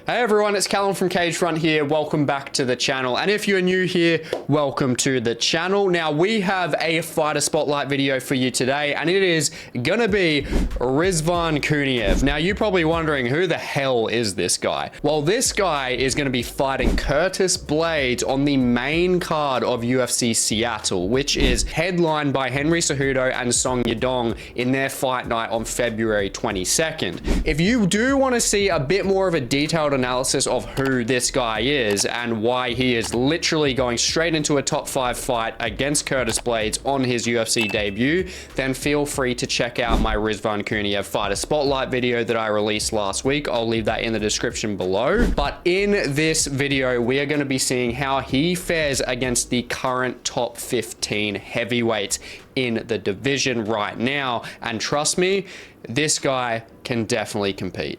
Hey everyone, it's Callum from Cagefront here. Welcome back to the channel. And if you're new here, welcome to the channel. Now we have a fighter spotlight video for you today, and it is gonna be Rizvan Kuniev. Now you're probably wondering, who the hell is this guy? Well, this guy is gonna be fighting Curtis Blaydes on the main card of UFC Seattle, which is headlined by Henry Cejudo and Song Yadong in their fight night on February 22nd. If you do want to see a bit more of a detailed analysis of who this guy is and why he is literally going straight into a top 5 fight against Curtis Blaydes on his UFC debut, then feel free to check out my Rizvan Kuniev fighter spotlight video that I released last week. I'll leave that in the description below. But in this video, we are going to be seeing how he fares against the current top 15 heavyweights in the division right now. And trust me, this guy can definitely compete.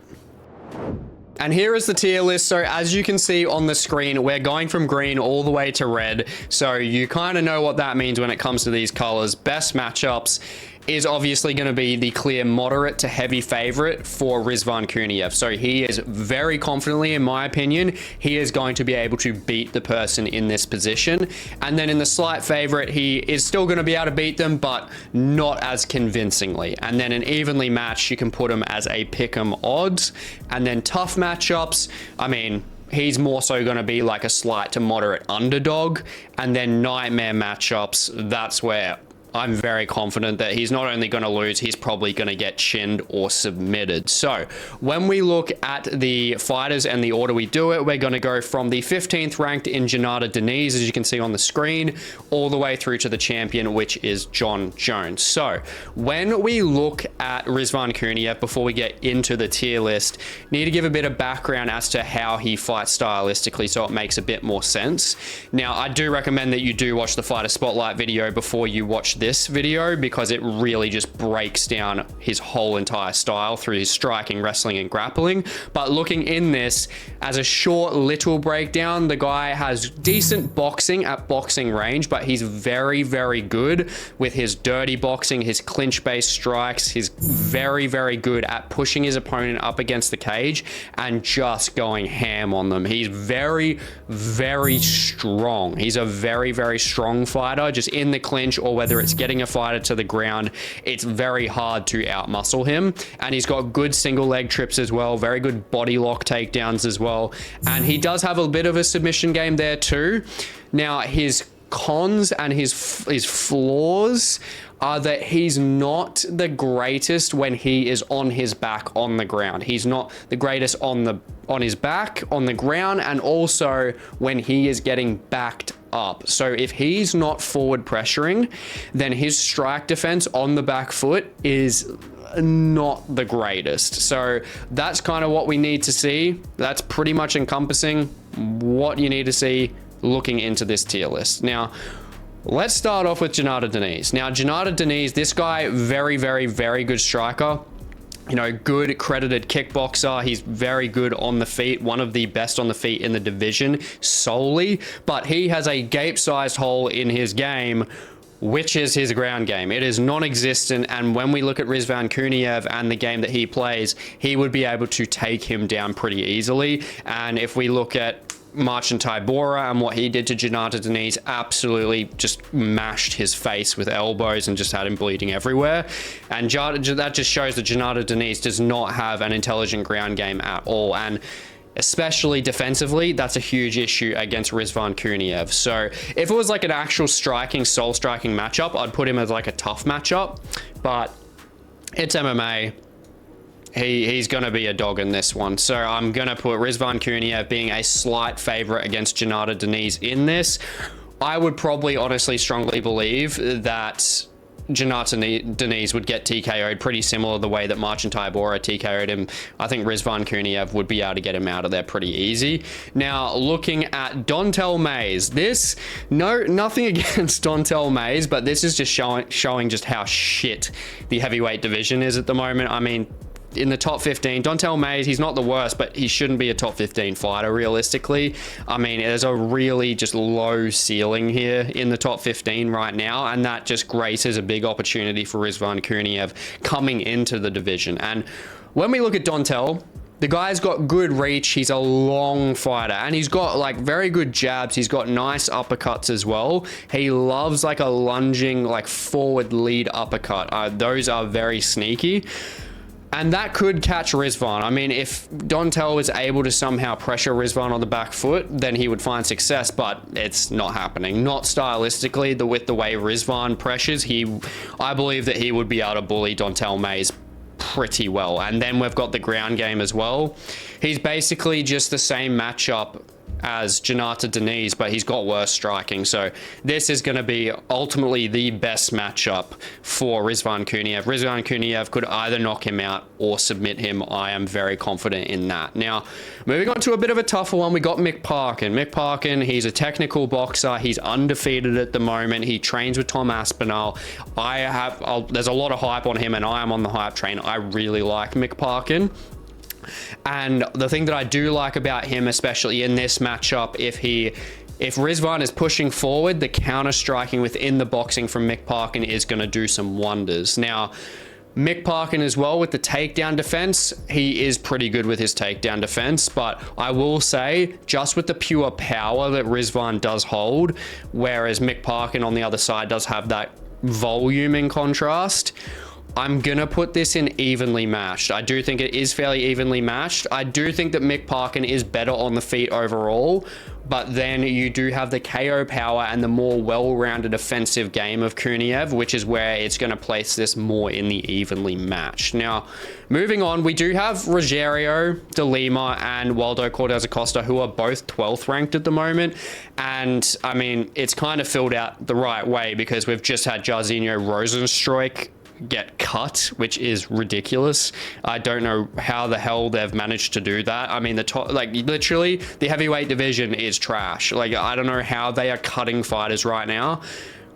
And here is the tier list. So as you can see on the screen, we're going from green all the way to red. So you kind of know what that means when it comes to these colors. Best matchups is obviously going to be the clear moderate to heavy favorite for Rizvan Kuniev. So he is very confidently, in my opinion, he is going to be able to beat the person in this position. And then in the slight favorite, he is still going to be able to beat them, but not as convincingly. And then an evenly matched, you can put him as a pick'em odds. And then tough matchups, I mean, he's more so going to be like a slight to moderate underdog. And then nightmare matchups, that's where I'm very confident that he's not only going to lose, he's probably going to get chinned or submitted. So when we look at the fighters and the order we do it, we're going to go from the 15th ranked in Jhonata Diniz, as you can see on the screen, all the way through to the champion, which is Jon Jones. So when we look at Rizvan Kuniev, before we get into the tier list, need to give a bit of background as to how he fights stylistically so it makes a bit more sense. Now, I do recommend that you do watch the fighter spotlight video before you watch this video, because it really just breaks down his whole entire style through his striking, wrestling, and grappling. But looking in this as a short little breakdown, the guy has decent boxing at boxing range, but he's very, very good with his dirty boxing, his clinch-based strikes. He's very, very good at pushing his opponent up against the cage and just going ham on them. He's very, very strong. He's a very, very strong fighter, just in the clinch, or whether it's getting a fighter to the ground, it's very hard to outmuscle him. And he's got good single leg trips as well, very good body lock takedowns as well. And he does have a bit of a submission game there too. Now, his cons and his flaws are that he's not the greatest when he is on his back on the ground. He's not the greatest on his back on the ground, and also when he is getting backed up. So if he's not forward pressuring, then his strike defense on the back foot is not the greatest. So that's kind of what we need to see. That's pretty much encompassing what you need to see looking into this tier list. Now, let's start off with Jhonata Diniz. Now, Jhonata Diniz, this guy, very, very, very good striker. You know, good credited kickboxer. He's very good on the feet, one of the best on the feet in the division solely, but he has a gape-sized hole in his game, which is his ground game. It is non-existent, and when we look at Rizvan Kuniev and the game that he plays, he would be able to take him down pretty easily. And if we look at Marcin Tybura and what he did to Jhonata Diniz, absolutely just mashed his face with elbows and just had him bleeding everywhere. And that just shows that Jhonata Diniz does not have an intelligent ground game at all. And especially defensively, that's a huge issue against Rizvan Kuniev. So if it was like an actual striking, soul striking matchup, I'd put him as like a tough matchup, but it's MMA. He's going to be a dog in this one. So I'm going to put Rizvan Kuniev being a slight favorite against Jhonata Diniz in this. I would probably honestly strongly believe that Jhonata Diniz would get TKO'd pretty similar the way that Marcin Tybura TKO'd him. I think Rizvan Kuniev would be able to get him out of there pretty easy. Now, looking at Don'Tale Mayes, nothing against Don'Tale Mayes, but this is just showing just how shit the heavyweight division is at the moment. I mean, in the top 15, Don'Tale Mayes, he's not the worst, but he shouldn't be a top 15 fighter realistically. I mean, there's a really just low ceiling here in the top 15 right now, and that just graces a big opportunity for Rizvan Kuniev coming into the division. And when we look at Don'Tale, the guy's got good reach. He's a long fighter, and he's got like very good jabs. He's got nice uppercuts as well. He loves like a lunging, like forward lead uppercut. Those are very sneaky. And that could catch Rizvan. I mean, if Dontel was able to somehow pressure Rizvan on the back foot, then he would find success, but it's not happening. Not stylistically, with the way Rizvan pressures, I believe that he would be able to bully Dontel Mays pretty well. And then we've got the ground game as well. He's basically just the same matchup as Jhonata Diniz, but he's got worse striking. So this is going to be ultimately the best matchup for Rizvan Kuniev. Rizvan Kuniev could either knock him out or submit him. I am very confident in that. Now, moving on to a bit of a tougher one, we got Mick Parkin. Mick Parkin, he's a technical boxer. He's undefeated at the moment. He trains with Tom Aspinall. There's a lot of hype on him, and I am on the hype train. I really like Mick Parkin. And the thing that I do like about him, especially in this matchup, if Rizvan is pushing forward, the counter striking within the boxing from Mick Parkin is going to do some wonders. Now, Mick Parkin as well with the takedown defense, he is pretty good with his takedown defense, but I will say just with the pure power that Rizvan does hold, whereas Mick Parkin on the other side does have that volume in contrast, I'm going to put this in evenly matched. I do think it is fairly evenly matched. I do think that Mick Parkin is better on the feet overall, but then you do have the KO power and the more well-rounded offensive game of Kuniev, which is where it's going to place this more in the evenly matched. Now, moving on, we do have Rogerio, De Lima, and Waldo Cortes-Acosta, who are both 12th ranked at the moment. And, I mean, it's kind of filled out the right way because we've just had Jairzinho Rozenstruik get cut, which is ridiculous. I don't know how the hell they've managed to do that. I mean, the top, like literally the heavyweight division is trash. Like, I don't know how they are cutting fighters right now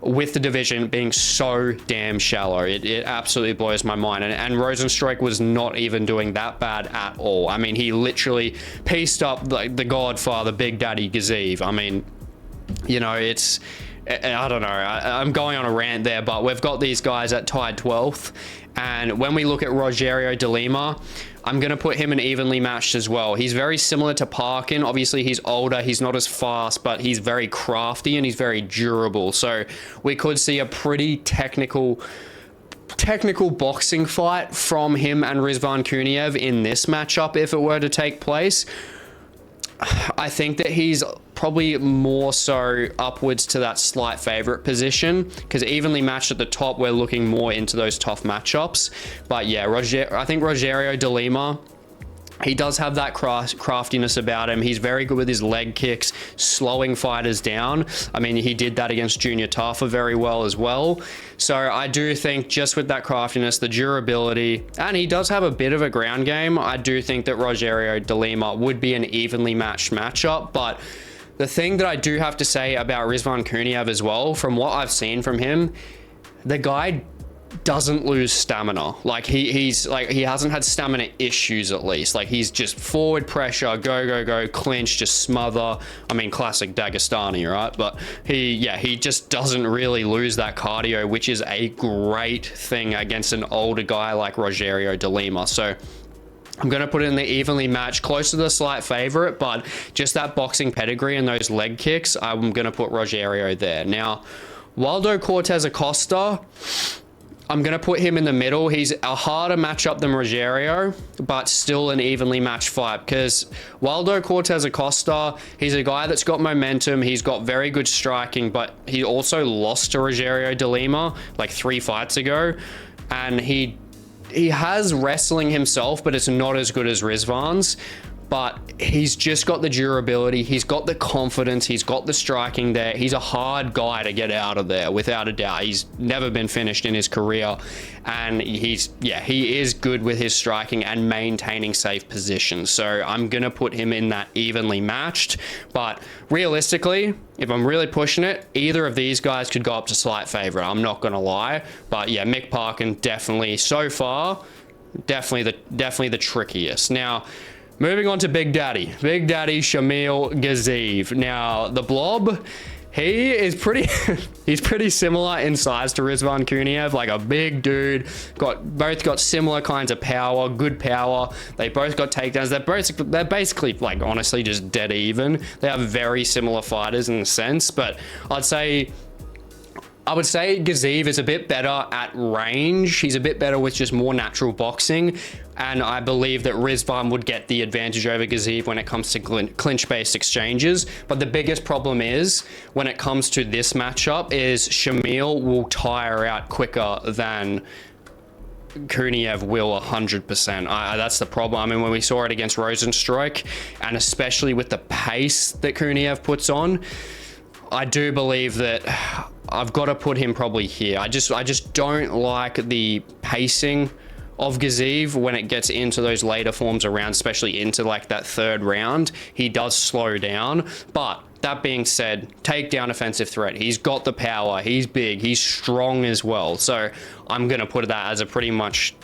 with the division being so damn shallow. It absolutely blows my mind. And Rozenstruik was not even doing that bad at all. I mean, he literally pieced up like the Godfather, Big Daddy Gaziev. I mean, you know, I don't know. I'm going on a rant there, but we've got these guys at tied 12th. And when we look at Rogerio De Lima, I'm going to put him in evenly matched as well. He's very similar to Parkin. Obviously, he's older. He's not as fast, but he's very crafty and he's very durable. So we could see a pretty technical boxing fight from him and Rizvan Kuniev in this matchup if it were to take place. I think that he's probably more so upwards to that slight favorite position because evenly matched at the top, we're looking more into those tough matchups. But yeah, I think Rogerio De Lima, he does have that craftiness about him. He's very good with his leg kicks, slowing fighters down. I mean, he did that against Junior Tafa very well as well. So I do think just with that craftiness, the durability, and he does have a bit of a ground game, I do think that Rogerio De Lima would be an evenly matched matchup. But the thing that I do have to say about Rizvan Kuniev as well, from what I've seen from him, the guy doesn't lose stamina. Like he hasn't had stamina issues, at least. Like he's just forward pressure, go, clinch, just smother. I mean, classic Dagestani, right? But he just doesn't really lose that cardio, which is a great thing against an older guy like Rogerio De Lima. So I'm going to put it in the evenly matched, close to the slight favorite, but just that boxing pedigree and those leg kicks, I'm going to put Rogerio there. Now, Waldo Cortes-Acosta, I'm going to put him in the middle. He's a harder matchup than Rogerio, but still an evenly matched fight because Waldo Cortes-Acosta, he's a guy that's got momentum. He's got very good striking, but he also lost to Rogerio De Lima like 3 fights ago. And he has wrestling himself, but it's not as good as Rizvan's. But he's just got the durability, he's got the confidence, he's got the striking there. He's a hard guy to get out of there, without a doubt. He's never been finished in his career. And he is good with his striking and maintaining safe positions. So I'm going to put him in that evenly matched. But realistically, if I'm really pushing it, either of these guys could go up to slight favorite. I'm not going to lie. But yeah, Mick Parkin definitely, so far, definitely the trickiest. Now, moving on to Big Daddy Shamil Gaziev. Now, the Blob, He is pretty, he's pretty similar in size to Rizvan Kuniev, like a big dude, both got similar kinds of power, good power. They both got takedowns. They're basically like honestly just dead even. They are very similar fighters in a sense, but I would say Gaziev is a bit better at range. He's a bit better with just more natural boxing. And I believe that Rizvan would get the advantage over Gaziev when it comes to clinch-based exchanges. But the biggest problem is, when it comes to this matchup, is Shamil will tire out quicker than Kuniev will 100%. That's the problem. I mean, when we saw it against Rosenstruik, and especially with the pace that Kuniev puts on, I do believe that I've got to put him probably here. I just don't like the pacing of Gaziev when it gets into those later forms around, especially into like that third round. He does slow down. But that being said, takedown offensive threat. He's got the power. He's big. He's strong as well. So I'm going to put that as a pretty much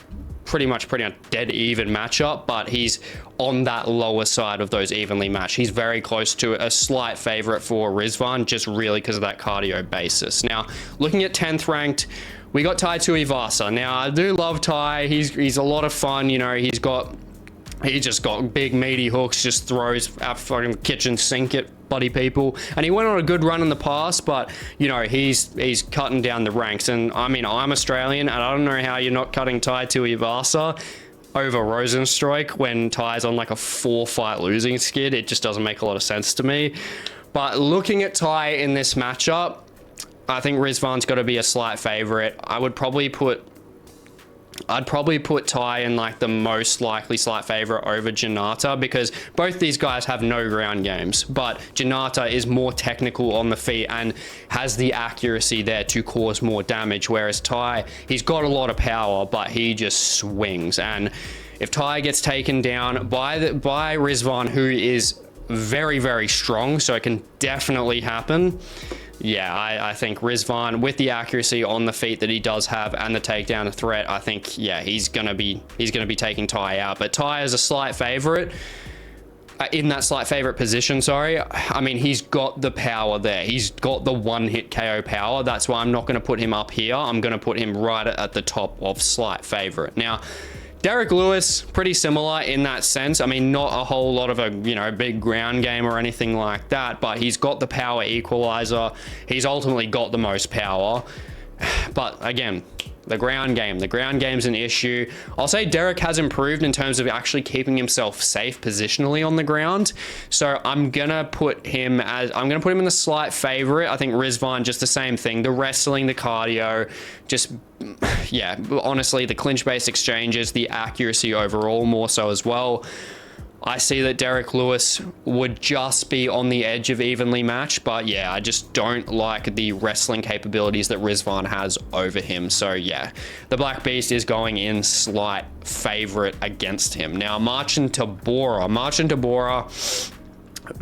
dead even matchup, but he's on that lower side of those evenly matched. He's very close to a slight favorite for Rizvan, just really because of that cardio basis. Now, looking at 10th ranked, we got Tai Tuivasa. Now, I do love Tai. He's a lot of fun. You know, he just got big meaty hooks, just throws out fucking kitchen sink at bloody people. And he went on a good run in the past, but you know, he's cutting down the ranks. And I mean, I'm Australian, and I don't know how you're not cutting Tai Tuivasa over Rosenstruik when Tai's on like a 4-fight losing skid. It just doesn't make a lot of sense to me. But looking at Tai in this matchup, I think Rizvan's got to be a slight favorite. I'd probably put Tai in like the most likely slight favorite over Jhonata, because both these guys have no ground games, but Jhonata is more technical on the feet and has the accuracy there to cause more damage, whereas Tai, he's got a lot of power, but he just swings. And if Tai gets taken down by Rizvan, who is very, very strong, so it can definitely happen. Yeah, I think Rizvan, with the accuracy on the feet that he does have and the takedown threat, I think, yeah, he's gonna be taking Tai out. But Tai is a slight favorite, in that slight favorite position, sorry. I mean, he's got the power there. He's got the one-hit KO power. That's why I'm not gonna put him up here. I'm gonna put him right at the top of slight favorite. Now, Derrick Lewis, pretty similar in that sense. I mean, not a whole lot of a, you know, big ground game or anything like that, but he's got the power equalizer. He's ultimately got the most power. But again, the ground game's an issue. I'll say Derrick has improved in terms of actually keeping himself safe positionally on the ground. So I'm gonna put him in the slight favorite. I think Rizvan, just the same thing. The wrestling, the cardio, just, yeah, honestly, the clinch-based exchanges, the accuracy overall more so as well. I see that Derrick Lewis would just be on the edge of evenly matched, but yeah, I just don't like the wrestling capabilities that Rizvan has over him. So yeah, the Black Beast is going in slight favorite against him. Now, Marcin Tybura,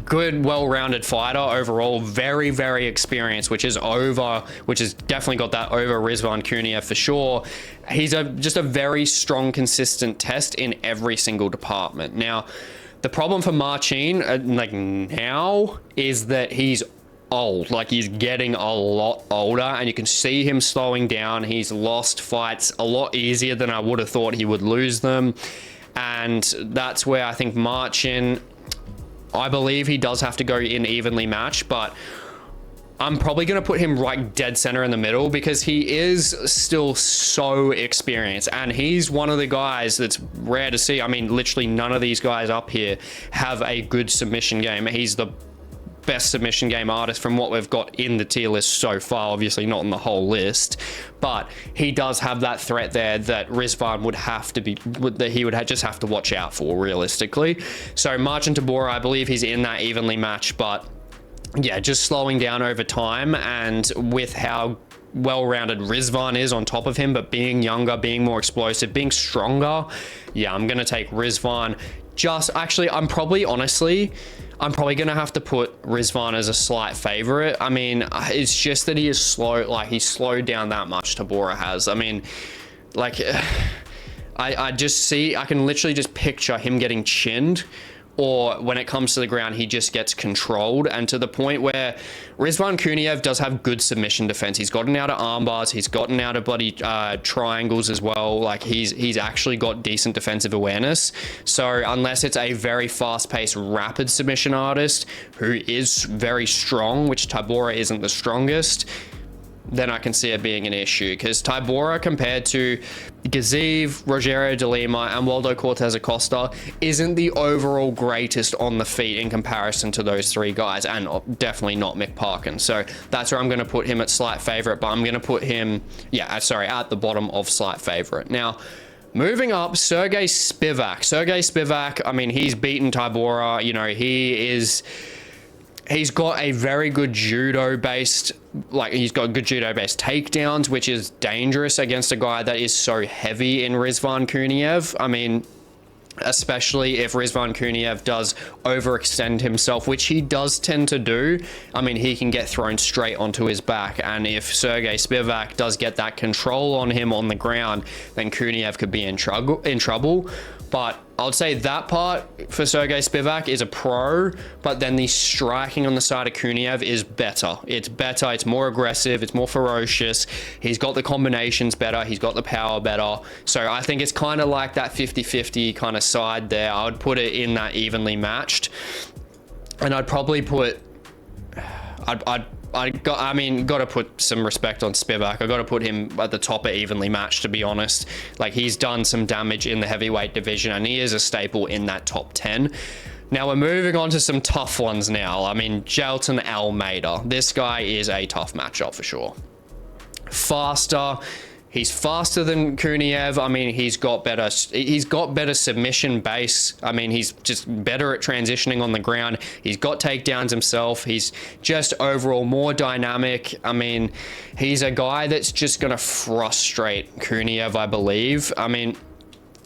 good, well-rounded fighter overall, very, very experienced, which has definitely got that over Rizvan Kuniev for sure. He's just a very strong, consistent test in every single department. Now, the problem for Marcin, now, is that he's old. Like, he's getting a lot older, and you can see him slowing down. He's lost fights a lot easier than I would have thought he would lose them. And that's where I think Marcin, I believe he does have to go in evenly matched, but I'm probably going to put him right dead center in the middle, because he is still so experienced, and he's one of the guys that's rare to see. I mean, literally none of these guys up here have a good submission game. He's the best submission game artist from what we've got in the tier list so far, obviously not in the whole list, but he does have that threat there that Rizvan just have to watch out for realistically. So Marcin Tybura, I believe he's in that evenly matched, but yeah, just slowing down over time, and with how well-rounded Rizvan is on top of him, but being younger, being more explosive, being stronger, yeah, I'm gonna take Rizvan. I'm probably gonna have to put Rizvan as a slight favorite. I mean, it's just that he is slow, like he's slowed down that much, Tybura has. I mean, like, I can literally just picture him getting chinned or when it comes to the ground, he just gets controlled, and to the point where Rizvan Kuniev does have good submission defense. He's gotten out of arm bars, he's gotten out of bloody triangles as well. Like he's actually got decent defensive awareness. So unless it's a very fast-paced, rapid submission artist who is very strong, which Tybura isn't the strongest, then I can see it being an issue, because Tybura, compared to Gaziev, Rogerio de Lima, and Waldo Cortes-Acosta, isn't the overall greatest on the feet in comparison to those three guys, and definitely not Mick Parkin. So that's where I'm going to put him at slight favorite, but I'm going to put him, at the bottom of slight favorite. Now, moving up, Serghei Spivac. Serghei Spivac, I mean, he's beaten Tybura. You know, he's got a very good judo-based, he's got good judo-based takedowns, which is dangerous against a guy that is so heavy in Rizvan Kuniev. I mean, especially if Rizvan Kuniev does overextend himself, which he does tend to do. I mean, he can get thrown straight onto his back, and if Serghei Spivac does get that control on him on the ground, then Kuniev could be in trouble. But I would say that part for Serghei Spivac is a pro, but then the striking on the side of Kuniev is better. It's better, it's more aggressive, it's more ferocious. He's got the combinations better, he's got the power better. So I think it's kind of like that 50-50 kind of side there. I would put it in that evenly matched. And I'd probably put, got to put some respect on Spivac. I got to put him at the top of evenly matched, to be honest. Like, he's done some damage in the heavyweight division, and he is a staple in that top 10. Now we're moving on to some tough ones now. I mean, Jailton Almeida. This guy is a tough matchup for sure. Faster. He's faster than Kuniev. I mean, he's got better submission base. I mean, he's just better at transitioning on the ground. He's got takedowns himself. He's just overall more dynamic. I mean, he's a guy that's just going to frustrate Kuniev, I believe. I mean,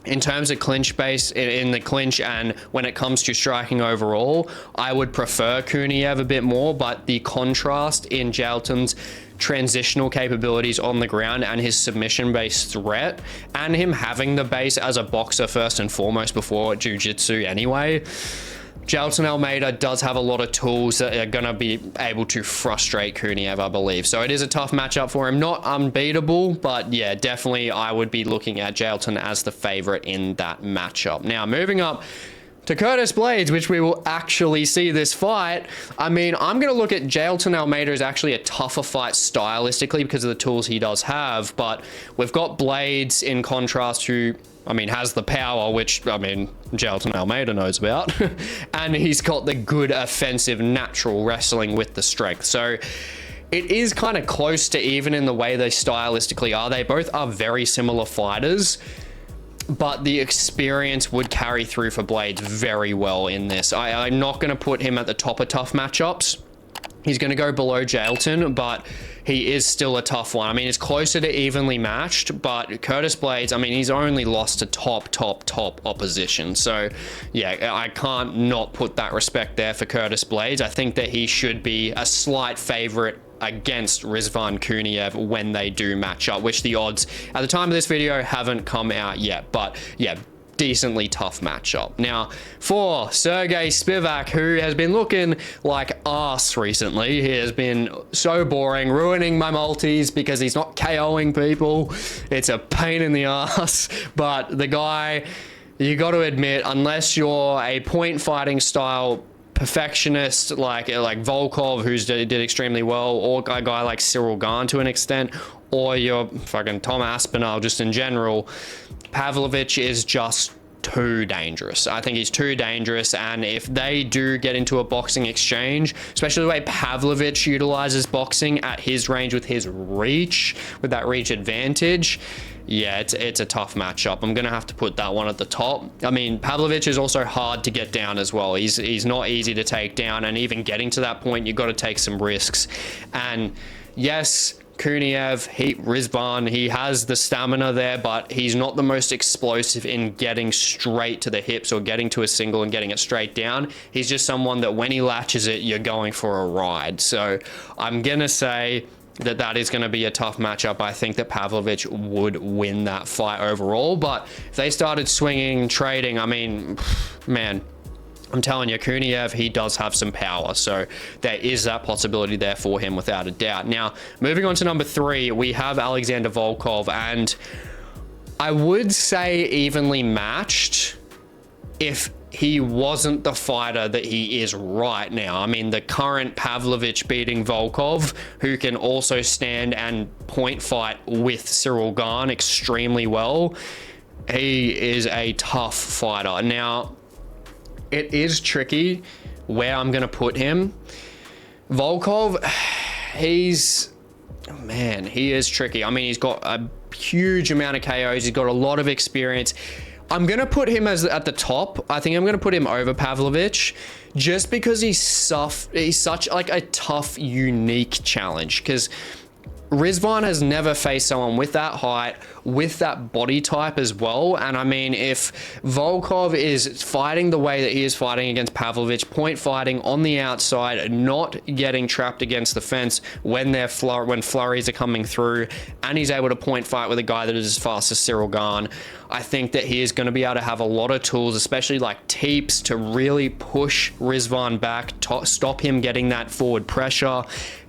in terms of clinch base, in the clinch, and when it comes to striking overall, I would prefer Kuniev a bit more, but the contrast in Jailton's transitional capabilities on the ground and his submission-based threat, and him having the base as a boxer first and foremost before jiu-jitsu anyway, Jailton Almeida does have a lot of tools that are going to be able to frustrate Kuniev, I believe. So it is a tough matchup for him. Not unbeatable, but yeah, definitely I would be looking at Jailton as the favorite in that matchup. Now, moving up to Curtis Blaydes, which we will actually see this fight. I mean, I'm going to look at Jailton Almeida as actually a tougher fight stylistically because of the tools he does have, but we've got Blaydes in contrast who, I mean, has the power, which, I mean, Jailton Almeida knows about, and he's got the good offensive natural wrestling with the strength. So it is kind of close to even in the way they stylistically are. They both are very similar fighters, but the experience would carry through for Blaydes very well in this. I'm not going to put him at the top of tough matchups. He's going to go below Jailton, but he is still a tough one. I mean, it's closer to evenly matched, but Curtis Blaydes, I mean, he's only lost to top opposition. So, yeah, I can't not put that respect there for Curtis Blaydes. I think that he should be a slight favorite against Rizvan Kuniev when they do match up, which the odds at the time of this video haven't come out yet, but yeah, decently tough matchup. Now, for Serghei Spivac, who has been looking like arse recently, he has been so boring, ruining my multis because he's not KOing people. It's a pain in the ass, but the guy, you got to admit, unless you're a point fighting style perfectionist like Volkov, who's did extremely well, or a guy like Ciryl Gane to an extent, or you're fucking Tom Aspinall just in general, Pavlovich is just too dangerous. I think he's too dangerous, and if they do get into a boxing exchange, especially the way Pavlovich utilizes boxing at his range with his reach, with that reach advantage, yeah, it's a tough matchup. I'm gonna have to put that one at the top. I mean, Pavlovich is also hard to get down as well. He's not easy to take down, and even getting to that point, you've got to take some risks. And yes, Kuniev, Rizvan, he has the stamina there, but he's not the most explosive in getting straight to the hips or getting to a single and getting it straight down. He's just someone that when he latches it, you're going for a ride. So I'm gonna say that is going to be a tough matchup. I think that Pavlovich would win that fight overall, but if they started swinging, trading, I mean, man, I'm telling you, Kuniev, he does have some power. So there is that possibility there for him without a doubt. Now, moving on to number 3, we have Alexander Volkov. And I would say evenly matched if he wasn't the fighter that he is right now. I mean, the current Pavlovich beating Volkov, who can also stand and point fight with Ciryl Gane extremely well. He is a tough fighter. Now, it is tricky where I'm going to put him. Volkov, he is tricky. I mean, he's got a huge amount of KOs. He's got a lot of experience. I'm going to put him at the top. I think I'm going to put him over Pavlovich just because he's such like a tough, unique challenge. Because Rizvan has never faced someone with that height, with that body type as well. And I mean, if Volkov is fighting the way that he is fighting against Pavlovich, point fighting on the outside, not getting trapped against the fence when flurries are coming through, and he's able to point fight with a guy that is as fast as Ciryl Gane, I think that he is going to be able to have a lot of tools, especially like teeps, to really push Rizvan back, stop him getting that forward pressure.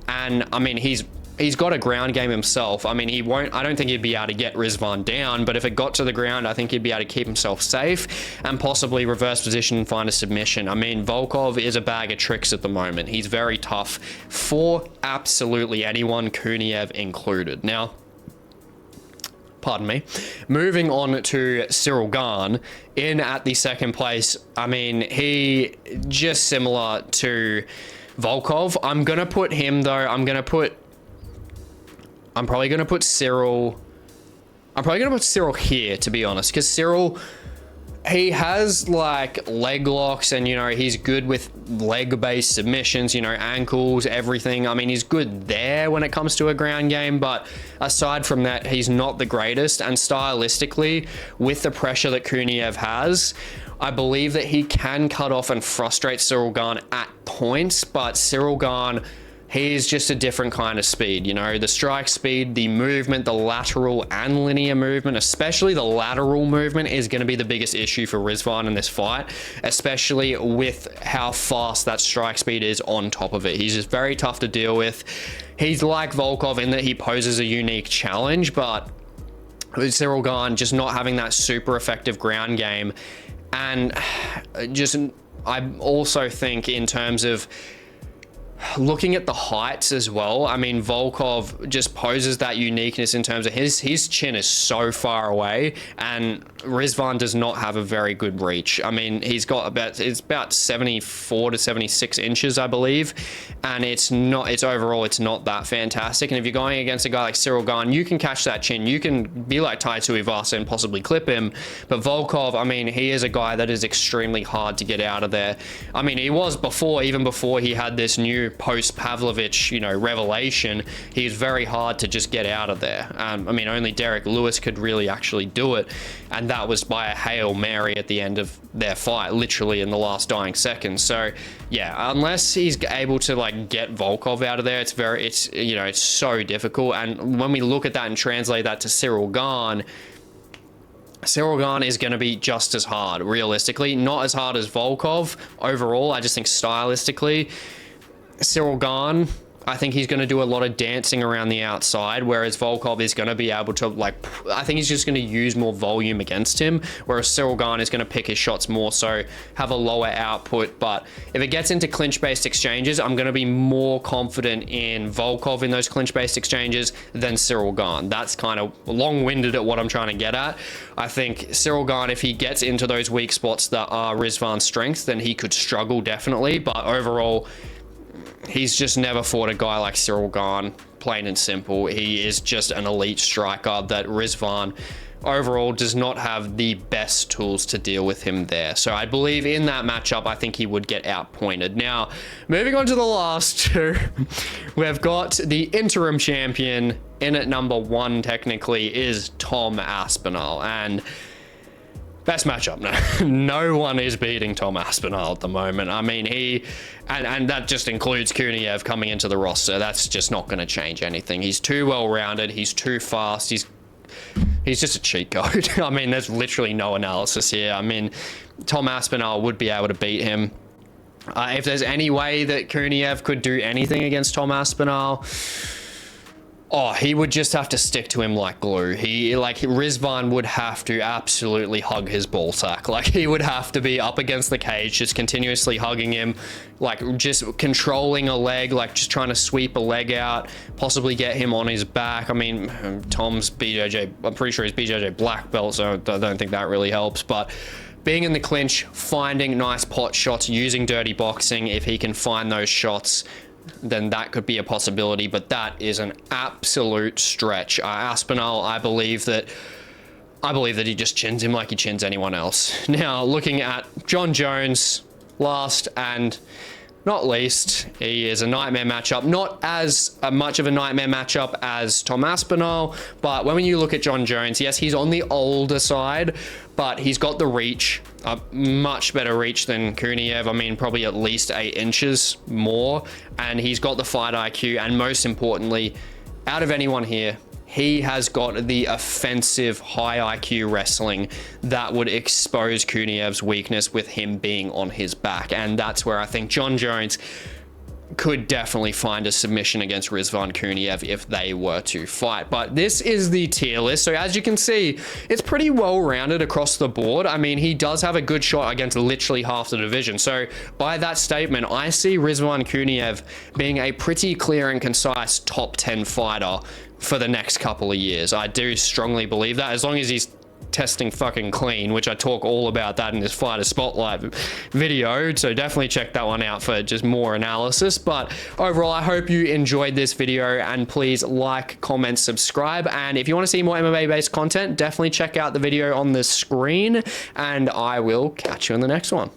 And I mean, he's got a ground game himself. I mean, I don't think he'd be able to get Rizvan down, but if it got to the ground, I think he'd be able to keep himself safe and possibly reverse position and find a submission. I mean, Volkov is a bag of tricks at the moment. He's very tough for absolutely anyone, Kuniev included. Now, pardon me. Moving on to Ciryl Gane in at the second place. I mean, he just similar to Volkov. I'm going to put him though. I'm probably going to put Ciryl here, to be honest, because Ciryl, he has like leg locks and, you know, he's good with leg-based submissions, you know, ankles, everything. I mean, he's good there when it comes to a ground game, but aside from that, he's not the greatest. And stylistically, with the pressure that Kuniev has, I believe that he can cut off and frustrate Ciryl Gane at points, but Ciryl Gane, he's just a different kind of speed, you know, the strike speed, the movement, the lateral and linear movement, especially the lateral movement, is going to be the biggest issue for Rizvan in this fight, especially with how fast that strike speed is on top of it. He's just very tough to deal with. He's like Volkov in that he poses a unique challenge, but with Ciryl Gane just not having that super effective ground game. And just, I also think in terms of looking at the heights as well, I mean, Volkov just poses that uniqueness in terms of his chin is so far away, and Rizvan does not have a very good reach. I mean, it's about 74 to 76 inches, I believe, and it's overall not that fantastic. And if you're going against a guy like Ciryl Gane, you can catch that chin, you can be like Tai Tuivasa and possibly clip him. But Volkov, I mean, he is a guy that is extremely hard to get out of there. I mean, he was even before he had this new post-Pavlovich, you know, revelation, he's very hard to just get out of there. I mean, only Derrick Lewis could really actually do it, and that was by a Hail Mary at the end of their fight, literally in the last dying seconds. So yeah, unless he's able to like get Volkov out of there, it's so difficult. And when we look at that and translate that to Ciryl Gane is going to be just as hard, realistically. Not as hard as Volkov overall. I just think stylistically, Ciryl Gane, I think he's going to do a lot of dancing around the outside, whereas Volkov is going to be able to, like, I think he's just going to use more volume against him, whereas Ciryl Gane is going to pick his shots more, so have a lower output. But if it gets into clinch-based exchanges, I'm going to be more confident in Volkov in those clinch-based exchanges than Ciryl Gane. That's kind of long-winded at what I'm trying to get at. I think Ciryl Gane, if he gets into those weak spots that are Rizvan's strengths, then he could struggle definitely, but overall, he's just never fought a guy like Ciryl Gane, plain and simple. He is just an elite striker that Rizvan overall does not have the best tools to deal with him there. So I believe in that matchup, I think he would get outpointed. Now, moving on to the last two, we've got the interim champion in at number 1, technically, is Tom Aspinall. And best matchup, no one is beating Tom Aspinall at the moment. I mean, and that just includes Kuniev coming into the roster. That's just not going to change anything. He's too well-rounded. He's too fast. he's just a cheat code. I mean, there's literally no analysis here. I mean, Tom Aspinall would be able to beat him. If there's any way that Kuniev could do anything against Tom Aspinall, oh, he would just have to stick to him like glue. Rizvan would have to absolutely hug his ball sack. Like, he would have to be up against the cage, just continuously hugging him, like just controlling a leg, like just trying to sweep a leg out, possibly get him on his back. I mean, Tom's BJJ, I'm pretty sure he's BJJ black belt, so I don't think that really helps, but being in the clinch, finding nice pot shots, using dirty boxing, if he can find those shots, then that could be a possibility, but that is an absolute stretch. Aspinall, I believe that he just chins him like he chins anyone else. Now, looking at Jon Jones, last and not least, he is a nightmare matchup. Not as much of a nightmare matchup as Tom Aspinall, but when you look at Jon Jones, yes, he's on the older side, but he's got the reach, a much better reach than Kuniev. I mean, probably at least 8 inches more, and he's got the fight IQ, and most importantly, out of anyone here, he has got the offensive high IQ wrestling that would expose Kuniev's weakness with him being on his back. And that's where I think Jon Jones could definitely find a submission against Rizvan Kuniev if they were to fight. But this is the tier list. So as you can see, it's pretty well rounded across the board. I mean, he does have a good shot against literally half the division. So by that statement, I see Rizvan Kuniev being a pretty clear and concise top 10 fighter for the next couple of years. I do strongly believe that, as long as he's testing fucking clean, which I talk all about that in this fighter spotlight video, so definitely check that one out for just more analysis. But overall, I hope you enjoyed this video, and please like, comment, subscribe, and if you want to see more MMA based content, definitely check out the video on the screen, and I will catch you in the next one.